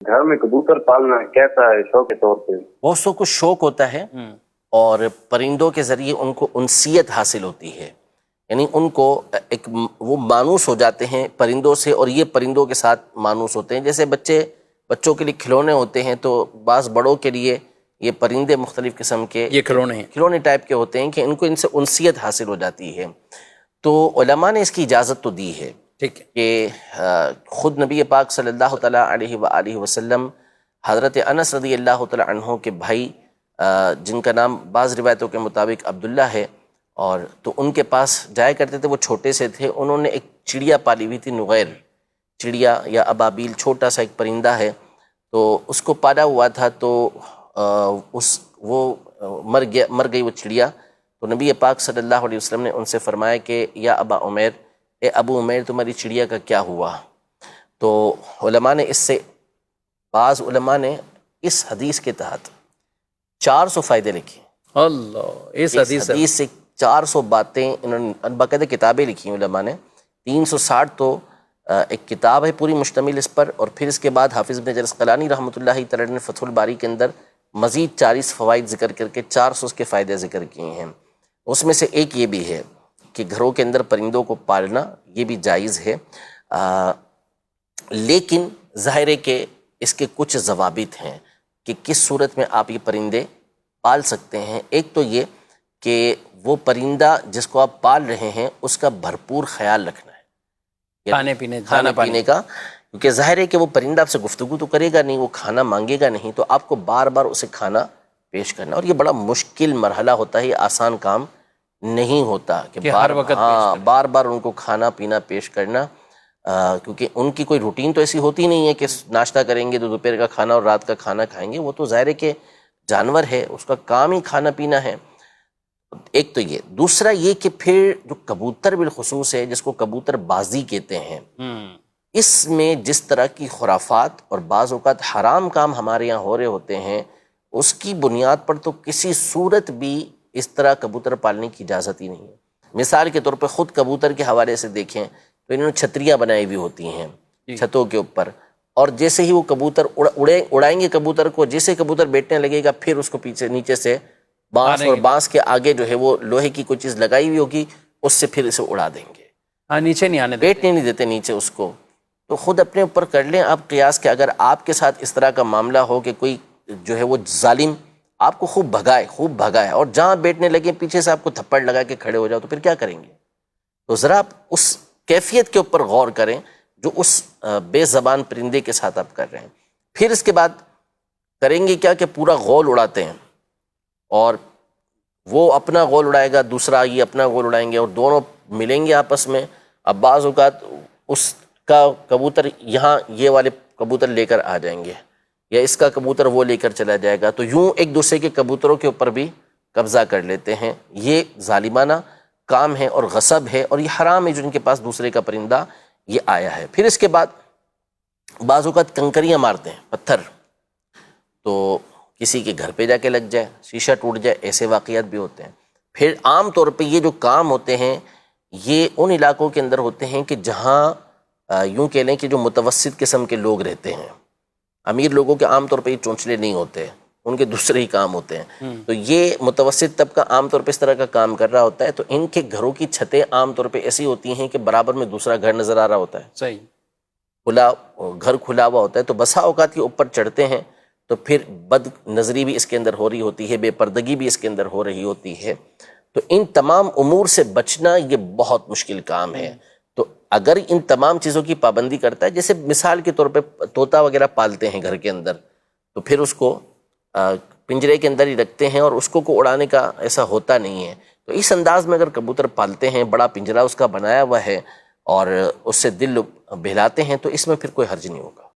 घर में कबूतर पालना कैसा है शौक के तौर पे? बहुत सौ को शौक होता है और परिंदों के ज़रिए उनको उनसियत हासिल होती है, यानी उनको एक वो मानूस हो जाते हैं परिंदों से और ये परिंदों के साथ मानूस होते हैं। जैसे बच्चों के लिए खिलौने होते हैं तो बाज़ बड़ों के लिए ये परिंदे मुख्तलिफ़ किस्म के ये खिलौने टाइप के होते हैं कि इनको इनसे उनसियत हासिल हो जाती है। तो उलमा ने इसकी इजाज़त तो दी है, ठीक है, कि ख़ुद नबी पाक सल्लल्लाहु तआला अलैहि वसल्लम हज़रत अनस रज़ी अल्लाह तआला अन्हु के भाई जिनका नाम बाज़ रिवायतों के मुताबिक अब्दुल्ला है, और तो उनके पास जाया करते थे, वो छोटे से थे। उन्होंने एक चिड़िया पाली हुई थी, नुगैर चिड़िया या अबाबील, छोटा सा एक परिंदा है, तो उसको पाला हुआ था। तो वो मर गई वो चिड़िया। तो नबी पाक सल्लल्लाहु अलैहि वसल्लम ने उनसे फरमाया कि या अबा उमैर, ए अबू उमैर, तुम्हारी चिड़िया का क्या हुआ? तो उलमा ने बाज़ उलमा ने इस हदीस के तहत 400 फ़ायदे लिखे। अल्लाह, इस हदीस से 400 बातें इन्होंने बाकायदा किताबें लिखी उलमा ने। 360 तो एक किताब है पूरी मुश्तमिल इस पर, और फिर इसके बाद हाफिज़ इब्न अस्क़लानी रहमतुल्लाहि तआला ने फ़थुल बारी के अंदर मज़ीद 40 फ़वाइद ज़िक्र करके 400 के फ़ायदे ज़िक्र किए हैं। उसमें से एक ये भी है कि घरों के अंदर परिंदों को पालना ये भी जायज़ है, लेकिन ज़ाहिर है कि इसके कुछ ज़वाबित हैं कि किस सूरत में आप ये परिंदे पाल सकते हैं। एक तो ये कि वो परिंदा जिसको आप पाल रहे हैं उसका भरपूर ख्याल रखना है, खाने पीने का, क्योंकि ज़ाहिर है कि वो परिंदा आपसे गुफ्तगू तो करेगा नहीं, वो खाना मांगेगा नहीं, तो आपको बार बार उसे खाना पेश करना, और ये बड़ा मुश्किल मरहला होता है, ये आसान काम नहीं होता कि बार बार उनको खाना पीना पेश करना, क्योंकि उनकी कोई रूटीन तो ऐसी होती नहीं है कि नाश्ता करेंगे तो दोपहर का खाना और रात का खाना खाएंगे। वो तो ज़ाहिर है कि जानवर है, उसका काम ही खाना पीना है। एक तो ये, दूसरा ये कि फिर जो कबूतर बिलखुसूस है, जिसको कबूतर बाजी कहते हैं, इसमें जिस तरह की खुराफात और बाज़ औक़ात हराम काम हमारे यहाँ हो रहे होते हैं, उसकी बुनियाद पर तो किसी सूरत भी इस तरह कबूतर पालने की इजाज़त ही नहीं है। मिसाल के तौर पर ख़ुद कबूतर के हवाले से देखें तो इन्होंने छतरियाँ बनाई हुई होती हैं छतों के ऊपर, और जैसे ही वो कबूतर उड़ाएंगे कबूतर को, जैसे कबूतर बैठने लगेगा फिर उसको पीछे नीचे से बांस, और बांस के आगे जो है वो लोहे की कोई चीज़ लगाई हुई होगी, उससे फिर इसे उड़ा देंगे। नीचे नहीं आने देते, बैठने नहीं देते नीचे उसको। तो ख़ुद अपने ऊपर कर लें आप क़ियास कि अगर आपके साथ इस तरह का मामला हो कि कोई जो है वो जालिम आपको खूब भगाए और जहाँ बैठने लगे पीछे से आपको थप्पड़ लगा के खड़े हो जाओ, तो फिर क्या करेंगे? तो ज़रा आप उस कैफियत के ऊपर गौर करें जो उस बेज़बान परिंदे के साथ आप कर रहे हैं। फिर इसके बाद करेंगे क्या कि पूरा गोल उड़ाते हैं, और वो अपना गोल उड़ाएगा, दूसरा ये अपना गोल उड़ाएंगे, और दोनों मिलेंगे आपस में। अब बाज़ औक़ात उसका कबूतर यहाँ ये वाले कबूतर लेकर आ जाएंगे, या इसका कबूतर वो लेकर चला जाएगा, तो यूं एक दूसरे के कबूतरों के ऊपर भी कब्ज़ा कर लेते हैं। ये ज़ालिमाना काम है और गसब है, और ये हराम है जो इनके पास दूसरे का परिंदा ये आया है। फिर इसके बाद बाज़ औक़ात कंकरियाँ मारते हैं, पत्थर, तो किसी के घर पे जाके लग जाए, शीशा टूट जाए, ऐसे वाक़यात भी होते हैं। फिर आम तौर पे ये जो काम होते हैं ये उन इलाक़ों के अंदर होते हैं कि जहाँ यूँ कह लें कि जो मुतवस्सित किस्म के लोग रहते हैं। अमीर लोगों के आम तौर पे ये चोंचले नहीं होते, उनके दूसरे ही काम होते हैं। तो ये मुतवस्सित तबका आम तौर पे इस तरह का काम कर रहा होता है, तो इनके घरों की छतें आम तौर पे ऐसी होती हैं कि बराबर में दूसरा घर नज़र आ रहा होता है, सही घर खुला हुआ होता है। तो बसा औक़ात के ऊपर चढ़ते हैं तो फिर बद नज़री भी इसके अंदर हो रही होती है, बेपर्दगी भी इसके अंदर हो रही होती है। तो इन तमाम उमूर से बचना ये बहुत मुश्किल काम है। तो अगर इन तमाम चीज़ों की पाबंदी करता है, जैसे मिसाल के तौर पे तोता वगैरह पालते हैं घर के अंदर, तो फिर उसको पिंजरे के अंदर ही रखते हैं और उसको उड़ाने का ऐसा होता नहीं है। तो इस अंदाज में अगर कबूतर पालते हैं, बड़ा पिंजरा उसका बनाया हुआ है और उससे दिल बहलाते हैं, तो इसमें फिर कोई हर्ज नहीं होगा।